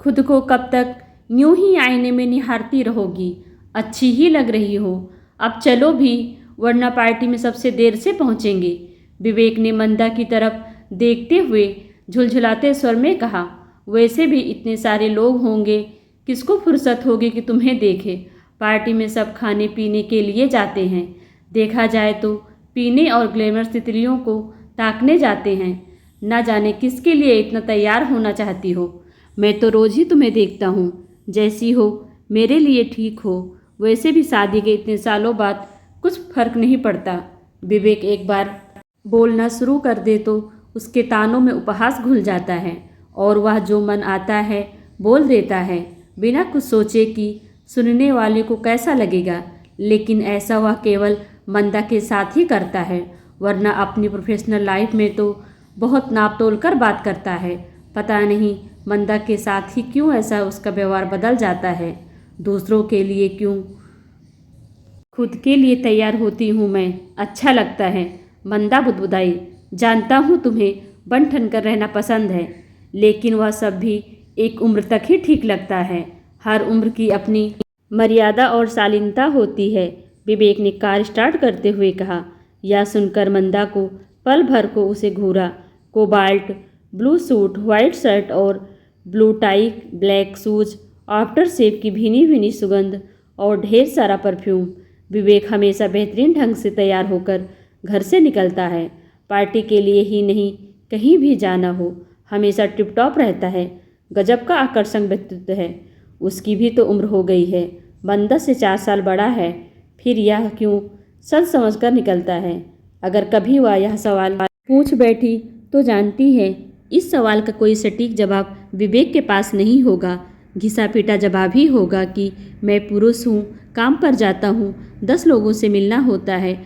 खुद को कब तक यूं ही आईने में निहारती रहोगी? अच्छी ही लग रही हो। अब चलो भी, वरना पार्टी में सबसे देर से पहुंचेंगे। विवेक ने मंदा की तरफ देखते हुए झुलझुलाते स्वर में कहा। वैसे भी इतने सारे लोग होंगे, किसको फुर्सत होगी कि तुम्हें देखे? पार्टी में सब खाने पीने के लिए जाते हैं। देखा जाए तो पीने और ग्लैमर तितलियों को ताकने जाते हैं। ना जाने किसके लिए इतना तैयार होना चाहती हो। मैं तो रोज़ ही तुम्हें देखता हूँ। जैसी हो मेरे लिए ठीक हो। वैसे भी शादी के इतने सालों बाद कुछ फर्क नहीं पड़ता। विवेक एक बार बोलना शुरू कर दे तो उसके तानों में उपहास घुल जाता है और वह जो मन आता है बोल देता है, बिना कुछ सोचे कि सुनने वाले को कैसा लगेगा। लेकिन ऐसा वह केवल मंदा के साथ ही करता है, वरना अपनी प्रोफेशनल लाइफ में तो बहुत नाप तोल कर बात करता है। पता नहीं मंदा के साथ ही क्यों ऐसा उसका व्यवहार बदल जाता है। दूसरों के लिए क्यों, खुद के लिए तैयार होती हूँ मैं, अच्छा लगता है। मंदा बुदबुदाई। जानता हूँ तुम्हें बन ठन कर रहना पसंद है, लेकिन वह सब भी एक उम्र तक ही ठीक लगता है। हर उम्र की अपनी मर्यादा और शालीनता होती है। विवेक ने कार स्टार्ट करते हुए कहा। यह सुनकर मंदा को पल भर को उसे घूरा। Cobalt blue suit, white shirt और blue tie, black shoes, aftershave की भीनी भीनी सुगंध और ढेर सारा परफ्यूम। विवेक हमेशा बेहतरीन ढंग से तैयार होकर घर से निकलता है। पार्टी के लिए ही नहीं, कहीं भी जाना हो हमेशा टिप टॉप रहता है। गजब का आकर्षक व्यक्तित्व है। उसकी भी तो उम्र हो गई है, मंदा से 4 साल बड़ा है। फिर यह क्यों सच समझ कर निकलता है? अगर कभी वह यह सवाल पूछ बैठी तो जानती है इस सवाल का कोई सटीक जवाब विवेक के पास नहीं होगा। घिसा पीटा जवाब ही होगा कि मैं पुरुष हूँ, काम पर जाता हूँ, 10 लोगों से मिलना होता है,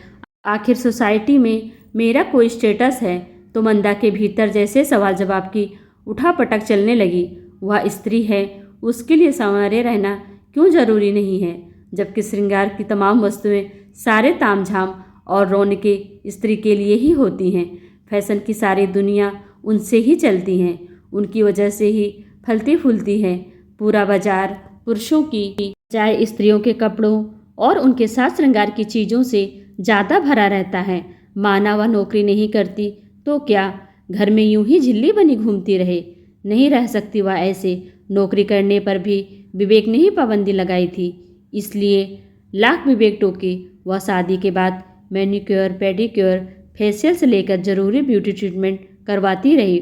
आखिर सोसाइटी में मेरा कोई स्टेटस है। तो मंदा के भीतर जैसे सवाल जवाब की उठापटक चलने लगी। वह स्त्री है, उसके लिए संवारे रहना क्यों जरूरी नहीं है, जबकि श्रृंगार की तमाम वस्तुएं, सारे तामझाम और रौनकें स्त्री के लिए ही होती हैं। फैशन की सारी दुनिया उनसे ही चलती हैं, उनकी वजह से ही फलती फूलती है। पूरा बाजार पुरुषों की चाहे स्त्रियों के कपड़ों और उनके साथ श्रृंगार की चीज़ों से ज़्यादा भरा रहता है। माना वह नौकरी नहीं करती तो क्या घर में यूं ही झिल्ली बनी घूमती रहे? नहीं रह सकती वह ऐसे। नौकरी करने पर भी विवेक ने ही पाबंदी लगाई थी, इसलिए लाख विवेक टोके वह शादी के बाद मैनिक्योर, पेडिक्योर, फेशियल से लेकर ज़रूरी ब्यूटी ट्रीटमेंट करवाती रही।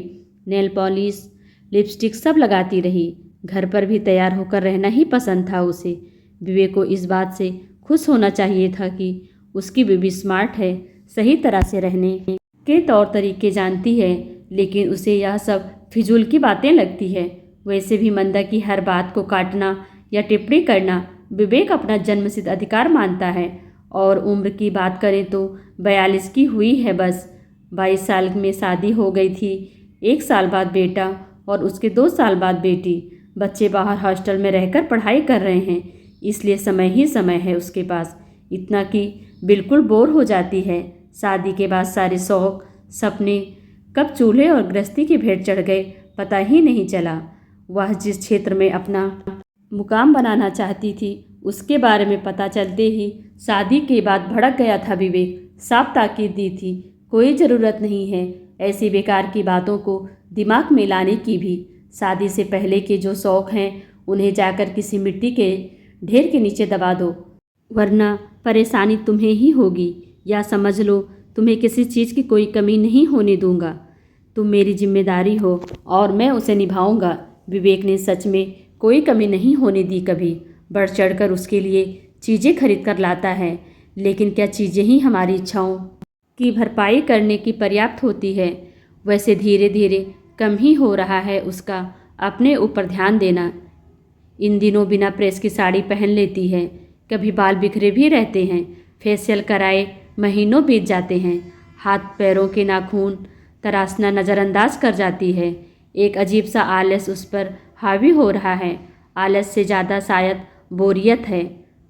नेल पॉलिश, लिपस्टिक सब लगाती रही। घर पर भी तैयार होकर रहना ही पसंद था उसे। विवेक को इस बात से खुश होना चाहिए था कि उसकी बीवी स्मार्ट है, सही तरह से रहने के तौर तरीके जानती है, लेकिन उसे यह सब फिजूल की बातें लगती है। वैसे भी मंदा की हर बात को काटना या टिप्पणी करना विवेक अपना जन्मसिद्ध अधिकार मानता है। और उम्र की बात करें तो 42 की हुई है बस। 22 साल में शादी हो गई थी, 1 साल बाद बेटा और उसके 2 साल बाद बेटी। बच्चे बाहर हॉस्टल में रहकर पढ़ाई कर रहे हैं, इसलिए समय ही समय है उसके पास, इतना कि बिल्कुल बोर हो जाती है। शादी के बाद सारे शौक सपने कब चूल्हे और गृहस्थी की भेंट चढ़ गए पता ही नहीं चला। वह जिस क्षेत्र में अपना मुकाम बनाना चाहती थी उसके बारे में पता चलते ही शादी के बाद भड़क गया था विवेक। साफ ताकीद दी थी, कोई ज़रूरत नहीं है ऐसी बेकार की बातों को दिमाग में लाने की भी। शादी से पहले के जो शौक़ हैं उन्हें जाकर किसी मिट्टी के ढेर के नीचे दबा दो, वरना परेशानी तुम्हें ही होगी। या समझ लो तुम्हें किसी चीज़ की कोई कमी नहीं होने दूंगा। तुम मेरी जिम्मेदारी हो और मैं उसे निभाऊंगा। विवेक ने सच में कोई कमी नहीं होने दी कभी। बढ़ चढ़कर उसके लिए चीज़ें खरीद कर लाता है, लेकिन क्या चीज़ें ही हमारी इच्छाओं की भरपाई करने की पर्याप्त होती है? वैसे धीरे धीरे कम ही हो रहा है उसका अपने ऊपर ध्यान देना। इन दिनों बिना प्रेस की साड़ी पहन लेती है, कभी बाल बिखरे भी रहते हैं, फेशियल कराए महीनों बीत जाते हैं, हाथ पैरों के नाखून तराशना नज़रअंदाज कर जाती है। एक अजीब सा आलस उस पर हावी हो रहा है। आलस से ज़्यादा शायद बोरियत है,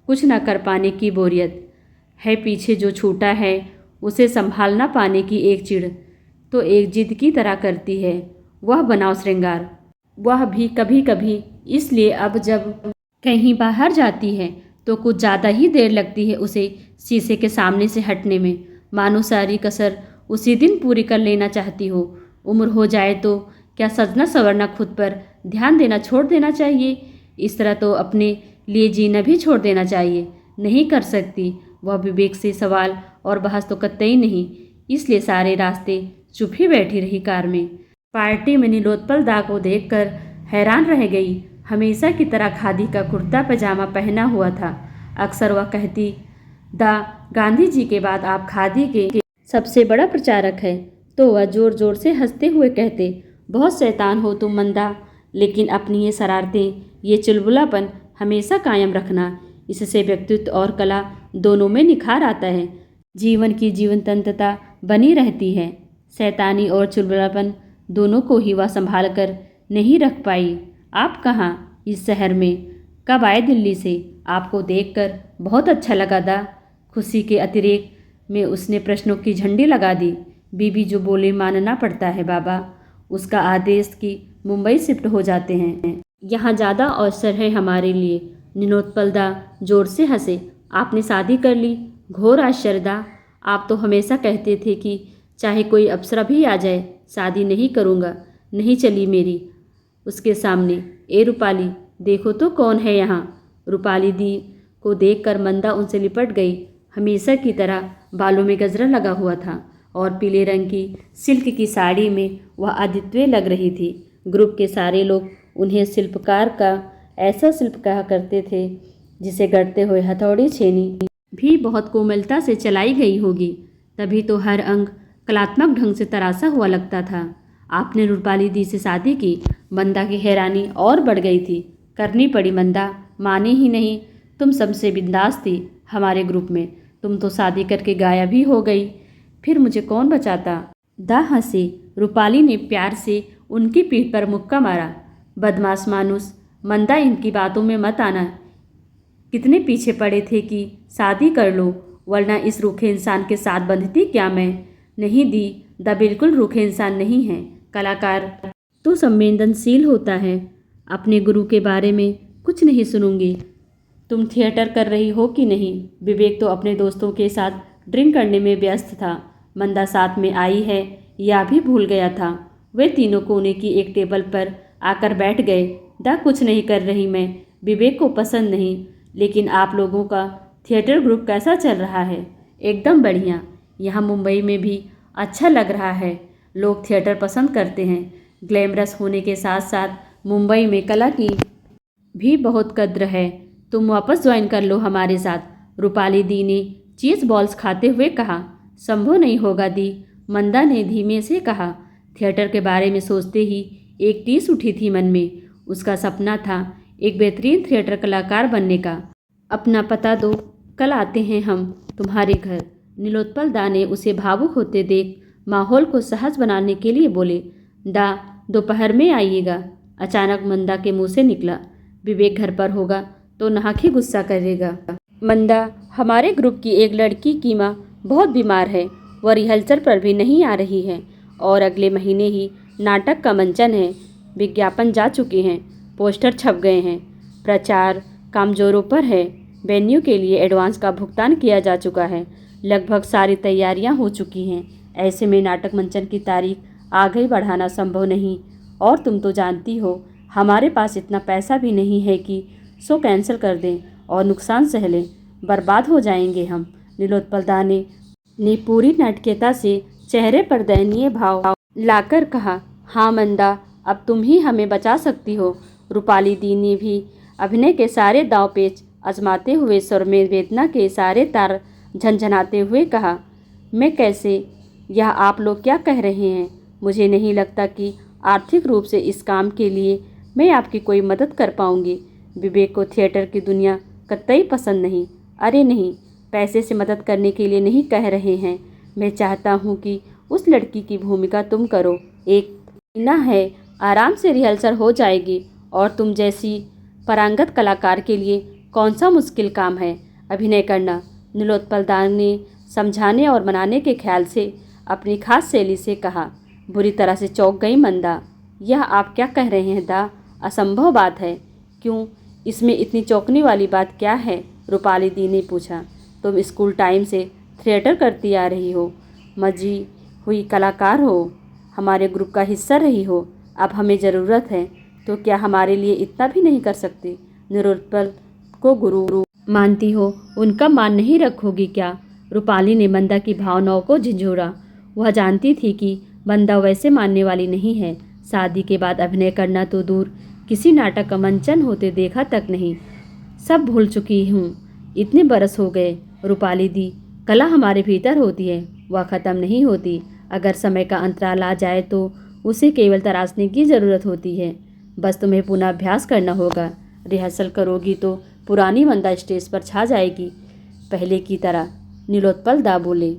कुछ न कर पाने की बोरियत है। पीछे जो छूटा है उसे संभाल ना पाने की एक चिढ़ तो एक जिद की तरह करती है। वह बनाव श्रृंगार, वह भी कभी कभी इसलिए अब जब कहीं बाहर जाती है तो कुछ ज़्यादा ही देर लगती है उसे शीशे के सामने से हटने में, मानो सारी कसर उसी दिन पूरी कर लेना चाहती हो। उम्र हो जाए तो क्या सजना संवरना खुद पर ध्यान देना छोड़ देना चाहिए? इस तरह तो अपने लिए जीना भी छोड़ देना चाहिए। नहीं कर सकती वह विवेक से सवाल और बहस तो कतई नहीं, इसलिए सारे रास्ते चुप ही बैठी रही कार में। पार्टी में नीलोत्पल दा को देखकर हैरान रह गई। हमेशा की तरह खादी का कुर्ता पजामा पहना हुआ था। अक्सर वह कहती, दा, गांधी जी के बाद आप खादी के सबसे बड़ा प्रचारक है। तो वह जोर जोर से हंसते हुए कहते, बहुत शैतान हो तुम मंदा, लेकिन अपनी ये शरारतें, ये चुलबुलापन हमेशा कायम रखना। इससे व्यक्तित्व और कला दोनों में निखार आता है, जीवन की जीवन तंत्रता बनी रहती है। शैतानी और चुलबुलापन दोनों को ही वह संभाल कर नहीं रख पाई। आप कहाँ इस शहर में कब आए दिल्ली से? आपको देखकर बहुत अच्छा लगा दा। खुशी के अतिरेक में उसने प्रश्नों की झंडी लगा दी। बीबी जो बोले मानना पड़ता है बाबा। उसका आदेश कि मुंबई शिफ्ट हो जाते हैं, यहाँ ज़्यादा अवसर है हमारे लिए। नीलोत्पल दा जोर से हंसे। आपने शादी कर ली? घोर आश्चर्य दा। आप तो हमेशा कहते थे कि चाहे कोई अप्सरा भी आ जाए शादी नहीं करूँगा। नहीं चली मेरी उसके सामने। ए रूपाली, देखो तो कौन है यहाँ। रूपाली दी को देखकर मंदा उनसे लिपट गई। हमेशा की तरह बालों में गजरा लगा हुआ था और पीले रंग की सिल्क की साड़ी में वह अद्वितीय लग रही थी। ग्रुप के सारे लोग उन्हें शिल्पकार का ऐसा शिल्प कहा करते थे जिसे गढ़ते हुए हथौड़ी छेनी भी बहुत कोमलता से चलाई गई होगी। तभी तो हर अंग कलात्मक ढंग से तराशा हुआ लगता था। आपने रूपाली दी से शादी की? मंदा की हैरानी और बढ़ गई थी। करनी पड़ी मंदा, माने ही नहीं। तुम सबसे बिंदास थी हमारे ग्रुप में। तुम तो शादी करके गायब ही हो गई। फिर मुझे कौन बचाता? दा हंसी। रूपाली ने प्यार से उनकी पीठ पर मुक्का मारा। बदमाश मानुस, मंदा इनकी बातों में मत आना। कितने पीछे पड़े थे कि शादी कर लो, वरना इस रूखे इंसान के साथ बंधती क्या मैं? नहीं दी, दा बिल्कुल रूखे इंसान नहीं है। कलाकार तो संवेदनशील होता है। अपने गुरु के बारे में कुछ नहीं सुनूंगी। तुम थिएटर कर रही हो कि नहीं? विवेक तो अपने दोस्तों के साथ ड्रिंक करने में व्यस्त था। मंदा साथ में आई है या भी भूल गया था। वे तीनों कोने की एक टेबल पर आकर बैठ गए। दा, कुछ नहीं कर रही मैं। विवेक को पसंद नहीं। लेकिन आप लोगों का थिएटर ग्रुप कैसा चल रहा है? एकदम बढ़िया। यहाँ मुंबई में भी अच्छा लग रहा है। लोग थिएटर पसंद करते हैं। ग्लैमरस होने के साथ साथ मुंबई में कला की भी बहुत कद्र है। तुम वापस ज्वाइन कर लो हमारे साथ। रूपाली दी ने चीज़ बॉल्स खाते हुए कहा। संभव नहीं होगा दी, मंदा ने धीमे से कहा। थिएटर के बारे में सोचते ही एक टीस उठी थी मन में। उसका सपना था एक बेहतरीन थिएटर कलाकार बनने का। अपना पता दो, कल आते हैं हम तुम्हारे घर। नीलोत्पल दा ने उसे भावुक होते देख माहौल को सहज बनाने के लिए बोले, दा, दोपहर में आइएगा। अचानक मंदा के मुंह से निकला, विवेक घर पर होगा तो नाहक ही गुस्सा करेगा। मंदा, हमारे ग्रुप की एक लड़की की माँ बहुत बीमार है। वह रिहर्सल पर भी नहीं आ रही है और अगले महीने ही नाटक का मंचन है। विज्ञापन जा चुके हैं, पोस्टर छप गए हैं, प्रचार काम जोरों पर है। वेन्यू के लिए एडवांस का भुगतान किया जा चुका है। लगभग सारी तैयारियां हो चुकी हैं। ऐसे में नाटक मंचन की तारीख आगे बढ़ाना संभव नहीं। और तुम तो जानती हो हमारे पास इतना पैसा भी नहीं है कि शो कैंसिल कर दें और नुकसान सह लें। बर्बाद हो जाएंगे हम। नीलोत्पल दा ने पूरी नाटकीयता से चेहरे पर दयनीय भाव लाकर कहा। हाँ मंदा, अब तुम ही हमें बचा सकती हो। रूपाली दी ने भी अभिनय के सारे दांव पेच आजमाते हुए स्वर में वेदना के सारे तार झंझनाते हुए कहा। मैं कैसे? यह आप लोग क्या कह रहे हैं? मुझे नहीं लगता कि आर्थिक रूप से इस काम के लिए मैं आपकी कोई मदद कर पाऊंगी। विवेक को थिएटर की दुनिया कतई पसंद नहीं। अरे नहीं, पैसे से मदद करने के लिए नहीं कह रहे हैं। मैं चाहता हूँ कि उस लड़की की भूमिका तुम करो। एक महीना है, आराम से रिहर्सल हो जाएगी और तुम जैसी पारंगत कलाकार के लिए कौन सा मुश्किल काम है अभिनय करना। नीलोत्पल दा ने समझाने और मनाने के ख्याल से अपनी खास शैली से कहा। बुरी तरह से चौंक गई मंदा। यह आप क्या कह रहे हैं दा? असंभव बात है। क्यों, इसमें इतनी चौंकने वाली बात क्या है? रूपाली दी ने पूछा। तुम स्कूल टाइम से थिएटर करती आ रही हो, मजी हुई कलाकार हो, हमारे ग्रुप का हिस्सा रही हो। अब हमें ज़रूरत है तो क्या हमारे लिए इतना भी नहीं कर सकती? निरुत्पल को गुरु मानती हो, उनका मान नहीं रखोगी क्या? रूपाली ने मंदा की भावनाओं को झिझोरा। वह जानती थी कि मंदा वैसे मानने वाली नहीं है। शादी के बाद अभिनय करना तो दूर, किसी नाटक का मंचन होते देखा तक नहीं। सब भूल चुकी हूँ, इतने बरस हो गए। रूपाली दी, कला हमारे भीतर होती है, वह ख़त्म नहीं होती। अगर समय का अंतराल आ जाए तो उसे केवल तराशने की ज़रूरत होती है। बस तुम्हें पुनः अभ्यास करना होगा। रिहर्सल करोगी तो पुरानी मंदा स्टेज पर छा जाएगी, पहले की तरह। नीलोत्पल दा बोले।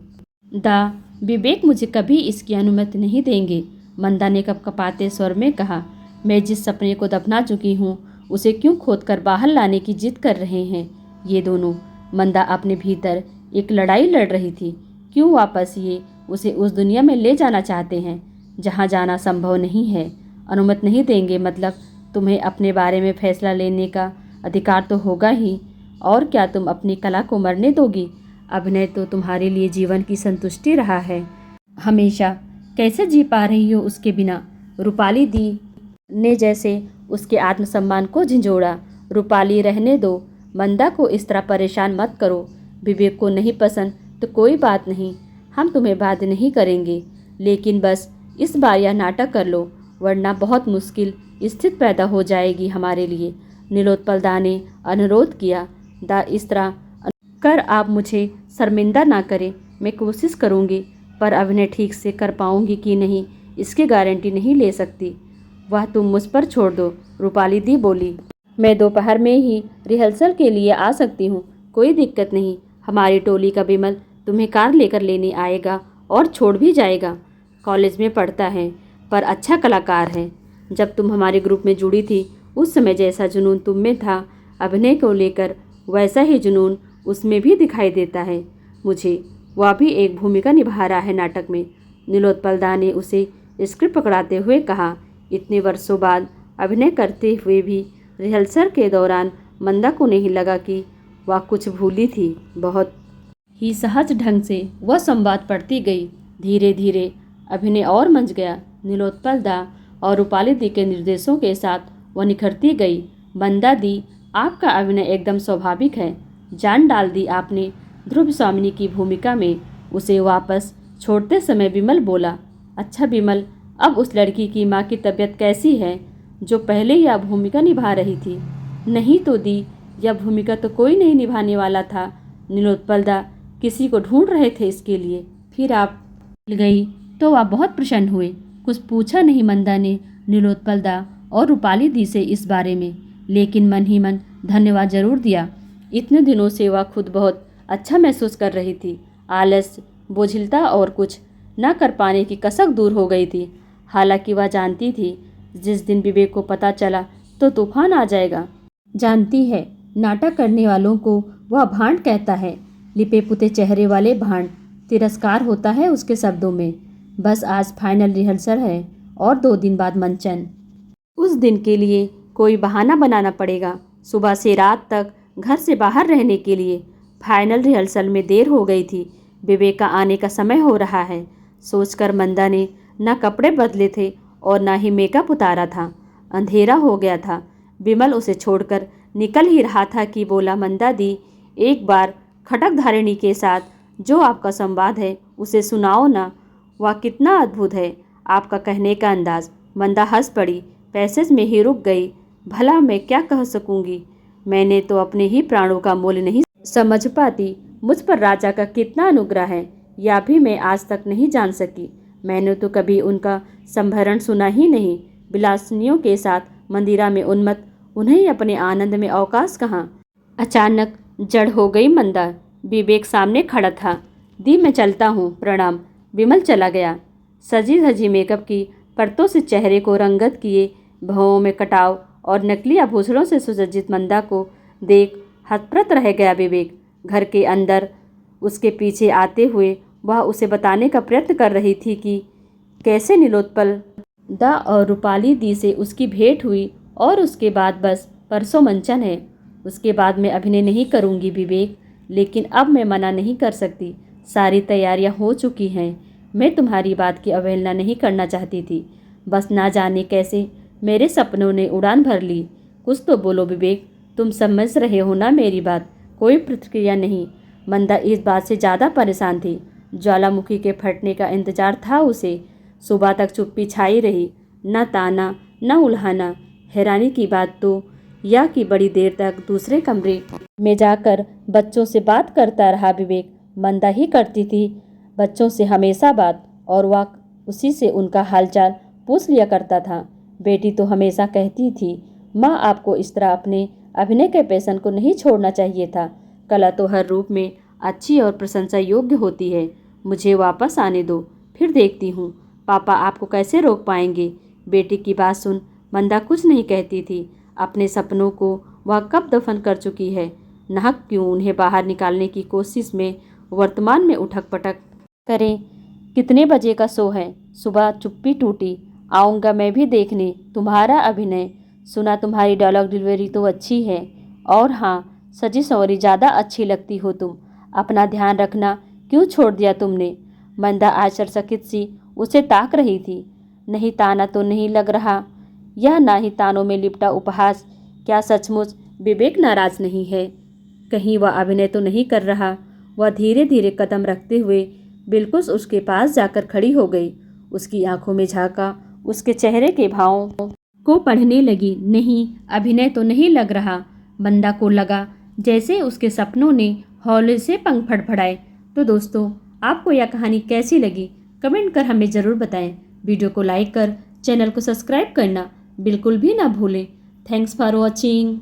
दा, विवेक मुझे कभी इसकी अनुमति नहीं देंगे, मंदा ने कपकपाते स्वर में कहा। मैं जिस सपने को दफना चुकी हूँ उसे क्यों खोदकर बाहर लाने की जिद कर रहे हैं ये दोनों? मंदा अपने भीतर एक लड़ाई लड़ रही थी। क्यों वापस ये उसे उस दुनिया में ले जाना चाहते हैं जहाँ जाना संभव नहीं है? अनुमति नहीं देंगे मतलब तुम्हें अपने बारे में फैसला लेने का अधिकार तो होगा ही। और क्या तुम अपनी कला को मरने दोगी? अभिनय तो तुम्हारे लिए जीवन की संतुष्टि रहा है हमेशा। कैसे जी पा रही हो उसके बिना? रूपाली दी ने जैसे उसके आत्मसम्मान को झिंझोड़ा। रूपाली, रहने दो, मंदा को इस तरह परेशान मत करो। विवेक को नहीं पसंद तो कोई बात नहीं, हम तुम्हें बाध्य नहीं करेंगे, लेकिन बस इस बार यह नाटक कर लो, वरना बहुत मुश्किल स्थिति पैदा हो जाएगी हमारे लिए। नीलोत्पल दा ने अनुरोध किया। दा, इस तरह कर आप मुझे शर्मिंदा ना करें। मैं कोशिश करूँगी, पर अभिनय ठीक से कर पाऊँगी कि नहीं इसकी गारंटी नहीं ले सकती। वह तुम मुझ पर छोड़ दो, रूपाली दी बोली। मैं दोपहर में ही रिहर्सल के लिए आ सकती हूँ, कोई दिक्कत नहीं। हमारी टोली का विमल तुम्हें कार लेकर लेने आएगा और छोड़ भी जाएगा। कॉलेज में पढ़ता है पर अच्छा कलाकार है। जब तुम हमारे ग्रुप में जुड़ी थी उस समय जैसा जुनून तुम में था अभिनय को लेकर, वैसा ही जुनून उसमें भी दिखाई देता है मुझे। वह भी एक भूमिका निभा रहा है नाटक में। नीलोत्पल दा ने उसे स्क्रिप्ट पकड़ाते हुए कहा। इतने वर्षों बाद अभिनय करते हुए भी रिहर्सल के दौरान मंदा को नहीं लगा कि वह कुछ भूली थी। बहुत ही सहज ढंग से वह संवाद पढ़ती गई। धीरे धीरे अभिनय और मंच गया। नीलोत्पल दा और रूपाली दी के निर्देशों के साथ वह निखरती गई। मंदा दी, आपका अभिनय एकदम स्वाभाविक है। जान डाल दी आपने ध्रुव स्वामिनी की भूमिका में। उसे वापस छोड़ते समय विमल बोला। अच्छा विमल, अब उस लड़की की माँ की तबीयत कैसी है जो पहले यह भूमिका निभा रही थी? नहीं तो दी, यह भूमिका तो कोई नहीं निभाने वाला था। नीलोत्पल दा किसी को ढूंढ रहे थे इसके लिए, फिर आप मिल गई तो वह बहुत प्रसन्न हुए। कुछ पूछा नहीं मंदा ने नीलोत्पल दा और रूपाली दी से इस बारे में, लेकिन मन ही मन धन्यवाद जरूर दिया। इतने दिनों से वह खुद बहुत अच्छा महसूस कर रही थी। आलस, बोझिलता और कुछ न कर पाने की कसक दूर हो गई थी। हालांकि वह जानती थी जिस दिन विवेक को पता चला तो तूफान आ जाएगा। जानती है, नाटक करने वालों को वह भांड कहता है, लिपे पुते चेहरे वाले भांड। तिरस्कार होता है उसके शब्दों में। बस आज फाइनल रिहर्सल है और 2 दिन बाद मंचन। उस दिन के लिए कोई बहाना बनाना पड़ेगा। सुबह से रात तक घर से बाहर रहने के लिए। फाइनल रिहर्सल में देर हो गई थी। विवेक का आने का समय हो रहा है सोचकर मंदा ने न कपड़े बदले थे और न ही मेकअप उतारा था। अंधेरा हो गया था। विमल उसे छोड़कर निकल ही रहा था कि बोला, मंदा दी, एक बार खटक धारिणी के साथ जो आपका संवाद है उसे सुनाओ ना। वह कितना अद्भुत है, आपका कहने का अंदाज। मंदा हंस पड़ी, पैसेज में ही रुक गई। भला मैं क्या कह सकूंगी? मैंने तो अपने ही प्राणों का मोल नहीं समझ पाती। मुझ पर राजा का कितना अनुग्रह है यह भी मैं आज तक नहीं जान सकी। मैंने तो कभी उनका संभरण सुना ही नहीं। विलासिनियों के साथ मंदिरा में उन्मत्त, उन्हें अपने आनंद में अवकाश कहाँ? अचानक जड़ हो गई मंदा। विवेक सामने खड़ा था। दी, मैं चलता हूँ, प्रणाम। विमल चला गया। सजी धजी मेकअप की परतों से चेहरे को रंगत किए, भौं में कटाव और नकली आभूषणों से सुसज्जित मंदा को देख हतप्रत रह गया विवेक। घर के अंदर उसके पीछे आते हुए वह उसे बताने का प्रयत्न कर रही थी कि कैसे नीलोत्पल दा और रूपाली दी से उसकी भेंट हुई और उसके बाद बस परसों मंचन है, उसके बाद मैं अभिनय नहीं करूँगी विवेक। लेकिन अब मैं मना नहीं कर सकती, सारी तैयारियां हो चुकी हैं। मैं तुम्हारी बात की अवहेलना नहीं करना चाहती थी, बस ना जाने कैसे मेरे सपनों ने उड़ान भर ली। कुछ तो बोलो विवेक, तुम समझ रहे हो ना मेरी बात। कोई प्रतिक्रिया नहीं। मंदा इस बात से ज़्यादा परेशान थी। ज्वालामुखी के फटने का इंतजार था उसे। सुबह तक चुप्पी छाई रही, न ताना न उल्हाना। हैरानी की बात तो यह कि बड़ी देर तक दूसरे कमरे में जाकर बच्चों से बात करता रहा विवेक। मंदा ही करती थी बच्चों से हमेशा बात, और वह उसी से उनका हालचाल पूछ लिया करता था। बेटी तो हमेशा कहती थी, माँ आपको इस तरह अपने अभिनय के पैशन को नहीं छोड़ना चाहिए था। कला तो हर रूप में अच्छी और प्रशंसा योग्य होती है। मुझे वापस आने दो, फिर देखती हूँ पापा आपको कैसे रोक पाएंगे। बेटी की बात सुन मंदा कुछ नहीं कहती थी। अपने सपनों को वह कब दफन कर चुकी है। नाहक क्यों उन्हें बाहर निकालने की कोशिश में वर्तमान में उठक पटक करें। कितने बजे का शो है? सुबह चुप्पी टूटी। आऊँगा मैं भी देखने तुम्हारा अभिनय। सुना तुम्हारी डायलॉग डिलीवरी तो अच्छी है, और हाँ, सजी संवरी ज़्यादा अच्छी लगती हो तुम। अपना ध्यान रखना, क्यों छोड़ दिया तुमने? मंदा आश्चर्यचकित सी उसे ताक रही थी। नहीं ताना तो नहीं लग रहा, यह ना ही तानों में लिपटा उपहास। क्या सचमुच विवेक नाराज नहीं है? कहीं वह अभिनय तो नहीं कर रहा? वह धीरे धीरे कदम रखते हुए बिल्कुल उसके पास जाकर खड़ी हो गई। उसकी आंखों में झांका, उसके चेहरे के भावों को पढ़ने लगी। नहीं, अभिनय तो नहीं लग रहा। बंदा को लगा जैसे उसके सपनों ने हौले से पंख फड़फड़ाए। तो दोस्तों, आपको यह कहानी कैसी लगी कमेंट कर हमें ज़रूर बताएं। वीडियो को लाइक कर चैनल को सब्सक्राइब करना बिल्कुल भी ना भूलें। Thanks for watching.